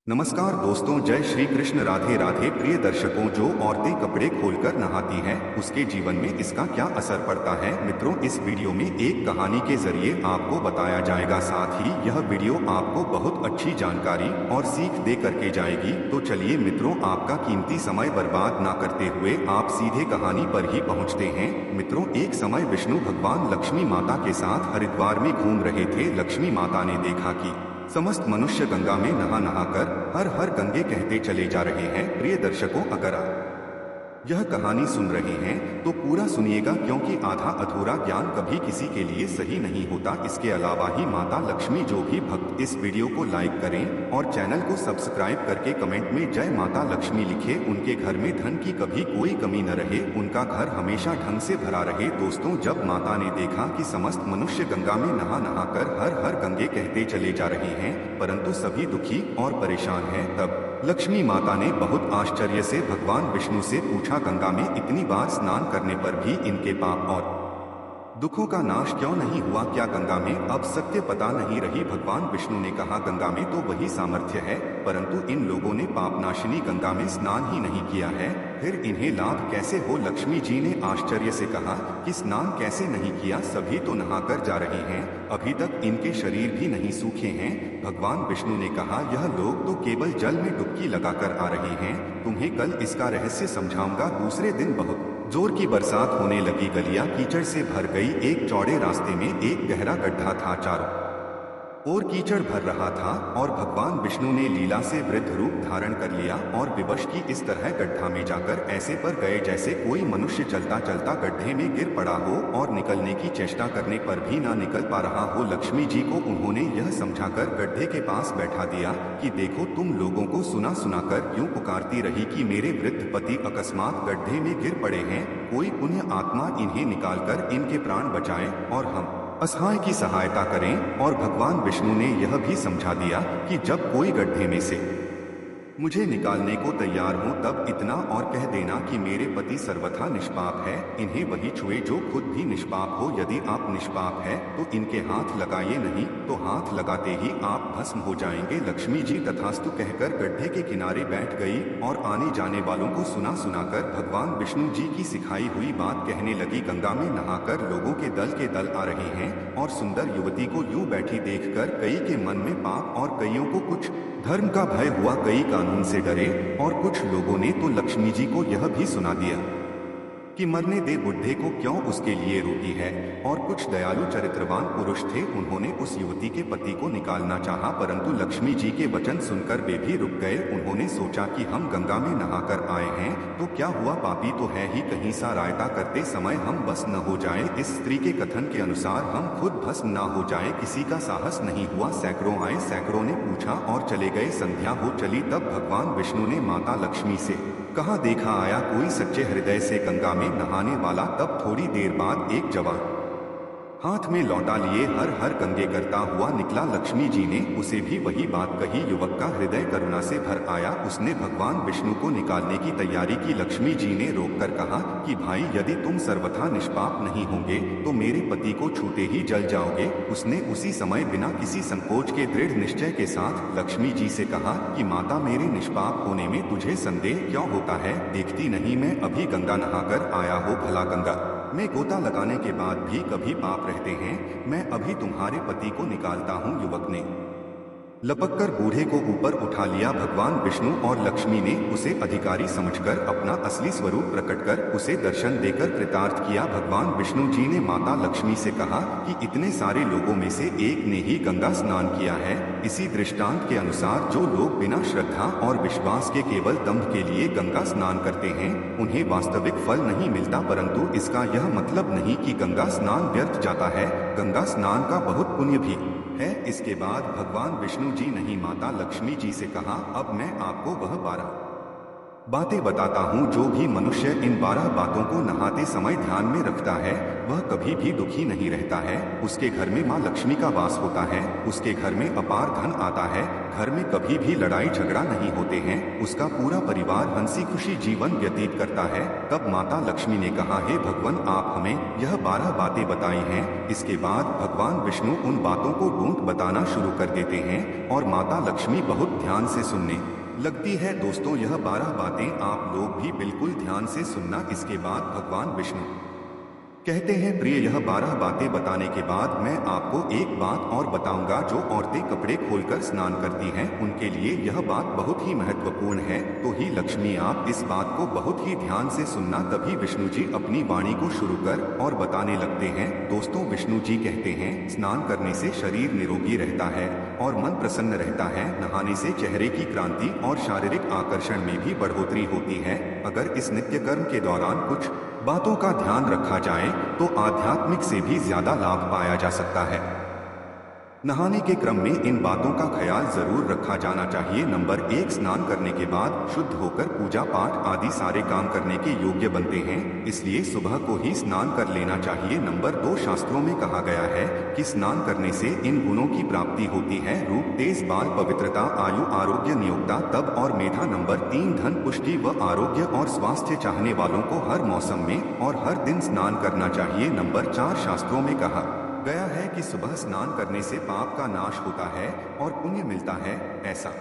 नमस्कार दोस्तों, जय श्री कृष्ण। राधे राधे। प्रिय दर्शकों, जो औरतें कपड़े खोलकर नहाती हैं उसके जीवन में इसका क्या असर पड़ता है। मित्रों, इस वीडियो में एक कहानी के जरिए आपको बताया जाएगा, साथ ही यह वीडियो आपको बहुत अच्छी जानकारी और सीख दे करके जाएगी। तो चलिए मित्रों, आपका कीमती समय बर्बाद ना करते हुए आप सीधे कहानी पर ही पहुंचते हैं। मित्रों, एक समय विष्णु भगवान लक्ष्मी माता के साथ हरिद्वार में घूम रहे थे। लक्ष्मी माता ने देखा कि समस्त मनुष्य गंगा में नहा नहा कर हर हर गंगे कहते चले जा रहे हैं। प्रिय दर्शकों, अगर आप यह कहानी सुन रहे हैं तो पूरा सुनिएगा, क्योंकि आधा अधूरा ज्ञान कभी किसी के लिए सही नहीं होता। इसके अलावा ही माता लक्ष्मी, जो भी भक्त इस वीडियो को लाइक करें और चैनल को सब्सक्राइब करके कमेंट में जय माता लक्ष्मी लिखे, उनके घर में धन की कभी कोई कमी न रहे, उनका घर हमेशा धन से भरा रहे। दोस्तों, जब माता ने देखा कि समस्त मनुष्य गंगा में नहा नहा कर हर हर गंगे कहते चले जा रहे हैं, परंतु सभी दुखी और परेशान हैं, तब लक्ष्मी माता ने बहुत आश्चर्य से भगवान विष्णु से पूछा, गंगा में इतनी बार स्नान करने पर भी इनके पाप और दुखों का नाश क्यों नहीं हुआ? क्या गंगा में अब सत्य पता नहीं रही? भगवान विष्णु ने कहा, गंगा में तो वही सामर्थ्य है, परंतु इन लोगों ने पापनाशिनी गंगा में स्नान ही नहीं किया है, फिर इन्हें लाभ कैसे हो? लक्ष्मी जी ने आश्चर्य से कहा कि स्नान कैसे नहीं किया, सभी तो नहाकर जा रहे हैं, अभी तक इनके शरीर भी नहीं सूखे हैं। भगवान विष्णु ने कहा, यह लोग तो केवल जल में डुबकी लगाकर आ रहे हैं, तुम्हें कल इसका रहस्य समझाऊंगा। दूसरे दिन बहुत जोर की बरसात होने लगी, गलियां कीचड़ से भर गई। एक चौड़े रास्ते में एक गहरा गड्ढा था, चारों और कीचड़ भर रहा था और भगवान विष्णु ने लीला से वृद्ध रूप धारण कर लिया और विवश की इस तरह गड्ढा में जाकर ऐसे पर गए जैसे कोई मनुष्य चलता चलता गड्ढे में गिर पड़ा हो और निकलने की चेष्टा करने पर भी ना निकल पा रहा हो। लक्ष्मी जी को उन्होंने यह समझाकर गड्ढे के पास बैठा दिया कि देखो, तुम लोगों को सुना सुनाकर यूं पुकारती रही कि मेरे वृद्ध पति अकस्मात गड्ढे में गिर पड़े हैं, कोई पुण्य आत्मा इन्हें निकालकर इनके प्राण बचाए और हम असहाय की सहायता करें। और भगवान विष्णु ने यह भी समझा दिया कि जब कोई गड्ढे में से मुझे निकालने को तैयार हो तब इतना और कह देना कि मेरे पति सर्वथा निष्पाप है, इन्हें वही छुए जो खुद भी निष्पाप हो। यदि आप निष्पाप है तो इनके हाथ लगाइए, नहीं तो हाथ लगाते ही आप भस्म हो जाएंगे। लक्ष्मी जी तथास्तु कहकर गड्ढे के किनारे बैठ गई और आने जाने वालों को सुना सुनाकर भगवान विष्णु जी की सिखाई हुई बात कहने लगी। गंगा में नहाकर लोगों के दल आ रहे हैं और सुंदर युवती को यूं बैठी देखकर कई के मन में पाप और कईयों को कुछ धर्म का भय हुआ, कई कानून से डरे और कुछ लोगों ने तो लक्ष्मी जी को यह भी सुना दिया कि मरने दे बुढ़े को, क्यों उसके लिए रोटी है। और कुछ दयालु चरित्रवान पुरुष थे, उन्होंने उस युवती के पति को निकालना चाहा, परंतु लक्ष्मी जी के वचन सुनकर वे भी रुक गए। उन्होंने सोचा कि हम गंगा में नहाकर आए हैं तो क्या हुआ, पापी तो है ही, कहीं सा रायता करते समय हम बस न हो जाएं। इस स्त्री के कथन के अनुसार हम खुद भस्म न हो जाएं। किसी का साहस नहीं हुआ, सैकड़ों आए, सैकड़ों ने पूछा और चले गए। संध्या हो चली, तब भगवान विष्णु ने माता लक्ष्मी से कहा, देखा आया कोई सच्चे हृदय से गंगा में नहाने वाला। तब थोड़ी देर बाद एक जवान हाथ में लौटा लिए हर हर गंगे करता हुआ निकला। लक्ष्मी जी ने उसे भी वही बात कही। युवक का हृदय करुणा से भर आया, उसने भगवान विष्णु को निकालने की तैयारी की। लक्ष्मी जी ने रोककर कहा कि भाई, यदि तुम सर्वथा निष्पाप नहीं होंगे तो मेरे पति को छूते ही जल जाओगे। उसने उसी समय बिना किसी संकोच के दृढ़ निश्चय के साथ लक्ष्मी जी से कहा कि माता, मेरे निष्पाप होने में तुझे संदेह क्यों होता है? देखती नहीं मैं अभी गंगा नहाकर आया हो, भला गंगा में गोता लगाने के बाद भी कभी पाप रहते हैं, मैं अभी तुम्हारे पति को निकालता हूँ। युवक ने लपककर बूढ़े को ऊपर उठा लिया। भगवान विष्णु और लक्ष्मी ने उसे अधिकारी समझकर अपना असली स्वरूप प्रकट कर उसे दर्शन देकर कृतार्थ किया। भगवान विष्णु जी ने माता लक्ष्मी से कहा कि इतने सारे लोगों में से एक ने ही गंगा स्नान किया है। इसी दृष्टांत के अनुसार जो लोग बिना श्रद्धा और विश्वास के केवल दंभ के लिए गंगा स्नान करते हैं, उन्हें वास्तविक फल नहीं मिलता, परंतु इसका यह मतलब नहीं कि गंगा स्नान व्यर्थ जाता है। गंगा स्नान का बहुत पुण्य भी है। इसके बाद भगवान विष्णु जी नहीं माता लक्ष्मी जी से कहा, अब मैं आपको वह 12 बातें बताता हूँ। जो भी मनुष्य इन 12 बातों को नहाते समय ध्यान में रखता है वह कभी भी दुखी नहीं रहता है। उसके घर में माँ लक्ष्मी का वास होता है, उसके घर में अपार धन आता है, घर में कभी भी लड़ाई झगड़ा नहीं होते हैं, उसका पूरा परिवार हंसी खुशी जीवन व्यतीत करता है। तब माता लक्ष्मी ने कहा, हे भगवान, आप हमें यह 12 बातें बताई हैं। इसके बाद भगवान विष्णु उन बातों को ढूंढ बताना शुरू कर देते हैं और माता लक्ष्मी बहुत ध्यान से सुनने लगती है। दोस्तों, यह 12 बातें आप लोग भी बिल्कुल ध्यान से सुनना। इसके बाद भगवान विष्णु कहते हैं, प्रिय, यह 12 बातें बताने के बाद मैं आपको एक बात और बताऊंगा। जो औरतें कपड़े खोलकर स्नान करती हैं उनके लिए यह बात बहुत ही महत्वपूर्ण है। तो ही लक्ष्मी, आप इस बात को बहुत ही ध्यान से सुनना। तभी विष्णु जी अपनी वाणी को शुरू कर और बताने लगते हैं। दोस्तों, विष्णु जी कहते हैं, स्नान करने से शरीर निरोगी रहता है और मन प्रसन्न रहता है। नहाने से चेहरे की क्रांति और शारीरिक आकर्षण में भी बढ़ोतरी होती है। अगर इस नित्य कर्म के दौरान कुछ बातों का ध्यान रखा जाए तो आध्यात्मिक से भी ज्यादा लाभ पाया जा सकता है। नहाने के क्रम में इन बातों का ख्याल जरूर रखा जाना चाहिए। नंबर 1, स्नान करने के बाद शुद्ध होकर पूजा पाठ आदि सारे काम करने के योग्य बनते हैं, इसलिए सुबह को ही स्नान कर लेना चाहिए। नंबर 2, शास्त्रों में कहा गया है कि स्नान करने से इन गुणों की प्राप्ति होती है: रूप, तेज बाल, पवित्रता, आयु, आरोग्य, नियोक्ता, तप और मेधा। नंबर 3, धन, पुष्टि व आरोग्य और स्वास्थ्य चाहने वालों को हर मौसम में और हर दिन स्नान करना चाहिए। नंबर 4, शास्त्रों में कहा गया है कि सुबह स्नान करने से पाप का नाश होता है और पुण्य मिलता है। ऐसा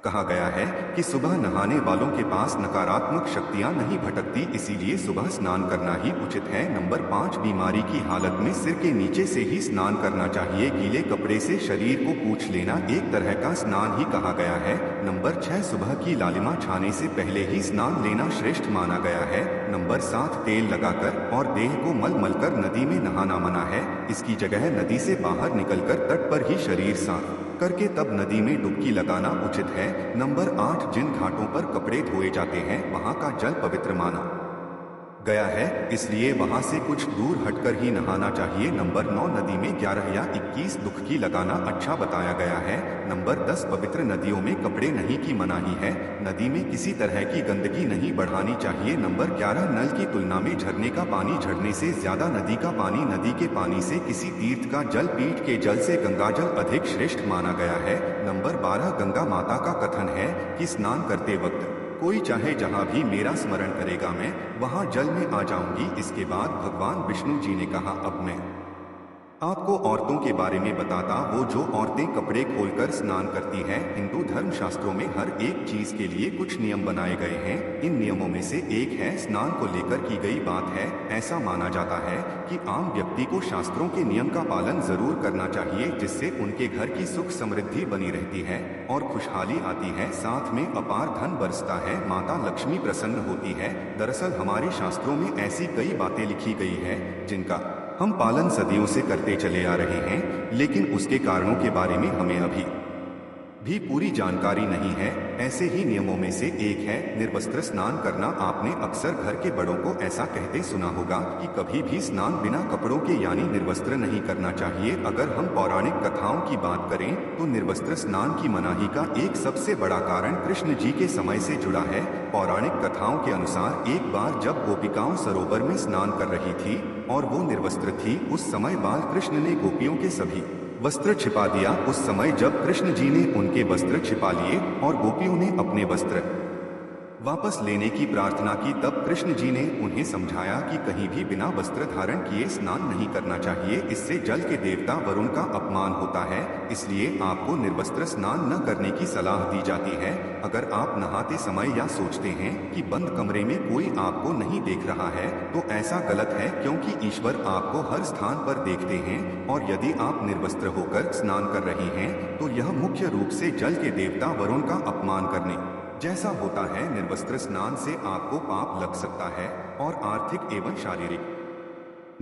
कहा गया है कि सुबह नहाने वालों के पास नकारात्मक शक्तियां नहीं भटकती, इसीलिए सुबह स्नान करना ही उचित है। नंबर 5, बीमारी की हालत में सिर के नीचे से ही स्नान करना चाहिए। गीले कपड़े से शरीर को पोंछ लेना एक तरह का स्नान ही कहा गया है। नंबर 6, सुबह की लालिमा छाने से पहले ही स्नान लेना श्रेष्ठ माना गया है। नंबर 7, तेल लगाकर और देह को मल मल कर नदी में नहाना मना है। इसकी जगह नदी से बाहर निकलकर तट पर ही शरीर साफ करके तब नदी में डुबकी लगाना उचित है। नंबर 8, जिन घाटों पर कपड़े धोए जाते हैं वहां का जल पवित्र माना गया है, इसलिए वहां से कुछ दूर हटकर ही नहाना चाहिए। नंबर 9, नदी में 11 या 21 डुबकी लगाना अच्छा बताया गया है। नंबर 10, पवित्र नदियों में कपड़े नहीं की मनाही है। नदी में किसी तरह की गंदगी नहीं बढ़ानी चाहिए। नंबर 11, नल की तुलना में झरने का पानी झरने से ज्यादा, नदी का पानी नदी के पानी से, किसी तीर्थ का जल पीठ के जल से गंगाजल अधिक श्रेष्ठ माना गया है। नंबर 12, गंगा माता का कथन है कि स्नान करते वक्त कोई चाहे जहां भी मेरा स्मरण करेगा मैं वहां जल में आ जाऊंगी। इसके बाद भगवान विष्णु जी ने कहा, अब मैं आपको औरतों के बारे में बताता हूँ जो औरतें कपड़े खोलकर स्नान करती हैं। हिंदू धर्म शास्त्रों में हर एक चीज के लिए कुछ नियम बनाए गए हैं। इन नियमों में से एक है स्नान को लेकर की गई बात है। ऐसा माना जाता है कि आम व्यक्ति को शास्त्रों के नियम का पालन जरूर करना चाहिए, जिससे उनके घर की सुख समृद्धि बनी रहती है और खुशहाली आती है, साथ में अपार धन बरसता है, माता लक्ष्मी प्रसन्न होती है। दरअसल हमारे शास्त्रों में ऐसी कई बातें लिखी गई है जिनका हम पालन सदियों से करते चले आ रहे हैं, लेकिन उसके कारणों के बारे में हमें अभी भी पूरी जानकारी नहीं है। ऐसे ही नियमों में से एक है निर्वस्त्र स्नान करना। आपने अक्सर घर के बड़ों को ऐसा कहते सुना होगा कि कभी भी स्नान बिना कपड़ों के यानी निर्वस्त्र नहीं करना चाहिए। अगर हम पौराणिक कथाओं की बात करें तो निर्वस्त्र स्नान की मनाही का एक सबसे बड़ा कारण कृष्ण जी के समय से जुड़ा है। पौराणिक कथाओं के अनुसार एक बार जब गोपिकाओं सरोवर में स्नान कर रही थी और वो निर्वस्त्र थी, उस समय बाल कृष्ण ने गोपियों के सभी वस्त्र छिपा दिया। उस समय जब कृष्ण जी ने उनके वस्त्र छिपा लिए और गोपियों ने अपने वस्त्र वापस लेने की प्रार्थना की, तब कृष्ण जी ने उन्हें समझाया कि कहीं भी बिना वस्त्र धारण किए स्नान नहीं करना चाहिए, इससे जल के देवता वरुण का अपमान होता है। इसलिए आपको निर्वस्त्र स्नान न करने की सलाह दी जाती है। अगर आप नहाते समय या सोचते हैं कि बंद कमरे में कोई आपको नहीं देख रहा है तो ऐसा गलत है, क्योंकि ईश्वर आपको हर स्थान पर देखते हैं। और यदि आप निर्वस्त्र होकर स्नान कर रहे हैं तो यह मुख्य रूप से जल के देवता वरुण का अपमान करने जैसा होता है। निर्वस्त्र स्नान से आपको पाप लग सकता है और आर्थिक एवं शारीरिक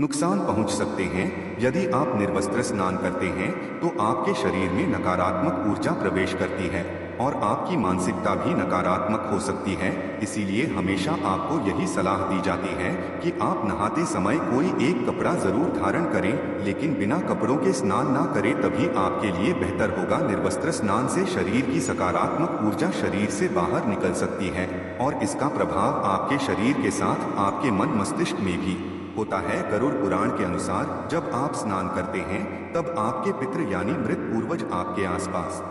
नुकसान पहुंच सकते हैं। यदि आप निर्वस्त्र स्नान करते हैं तो आपके शरीर में नकारात्मक ऊर्जा प्रवेश करती है और आपकी मानसिकता भी नकारात्मक हो सकती है। इसीलिए हमेशा आपको यही सलाह दी जाती है कि आप नहाते समय कोई एक कपड़ा जरूर धारण करें, लेकिन बिना कपड़ों के स्नान ना करें, तभी आपके लिए बेहतर होगा। निर्वस्त्र स्नान से शरीर की सकारात्मक ऊर्जा शरीर से बाहर निकल सकती है और इसका प्रभाव आपके शरीर के साथ आपके मन मस्तिष्क में भी होता है। गरुड़ पुराण के अनुसार जब आप स्नान करते हैं तब आपके पितृ यानी मृत पूर्वज आपके आसपास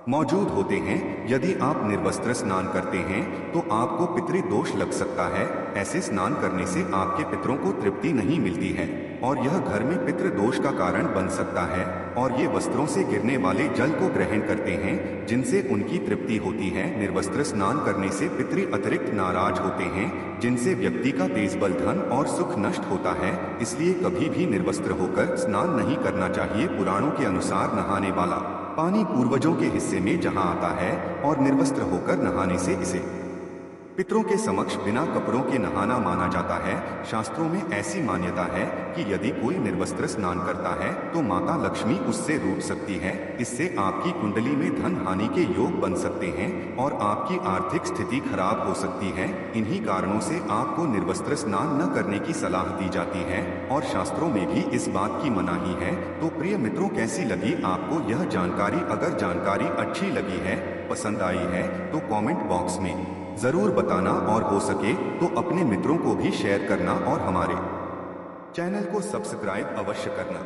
मौजूद होते हैं। यदि आप निर्वस्त्र स्नान करते हैं तो आपको पितृ दोष लग सकता है। ऐसे स्नान करने से आपके पितरों को तृप्ति नहीं मिलती है और यह घर में पितृ दोष का कारण बन सकता है। और ये वस्त्रों से गिरने वाले जल को ग्रहण करते हैं जिनसे उनकी तृप्ति होती है। निर्वस्त्र स्नान करने से पितृ अतिरिक्त नाराज होते हैं जिनसे व्यक्ति का तेज बल, धन और सुख नष्ट होता है। इसलिए कभी भी निर्वस्त्र होकर स्नान नहीं करना चाहिए। पुराणों के अनुसार नहाने वाला पानी पूर्वजों के हिस्से में जहां आता है और निर्वस्त्र होकर नहाने से इसे पितरों के समक्ष बिना कपड़ों के नहाना माना जाता है। शास्त्रों में ऐसी मान्यता है कि यदि कोई निर्वस्त्र स्नान करता है तो माता लक्ष्मी उससे रूठ सकती है। इससे आपकी कुंडली में धन हानि के योग बन सकते हैं और आपकी आर्थिक स्थिति खराब हो सकती है। इन्हीं कारणों से आपको निर्वस्त्र स्नान न करने की सलाह दी जाती है और शास्त्रों में भी इस बात की मनाही है। तो प्रिय मित्रों, कैसी लगी आपको यह जानकारी? अगर जानकारी अच्छी लगी है, पसंद आई है तो कमेंट बॉक्स में जरूर बताना और हो सके तो अपने मित्रों को भी शेयर करना और हमारे चैनल को सब्सक्राइब अवश्य करना।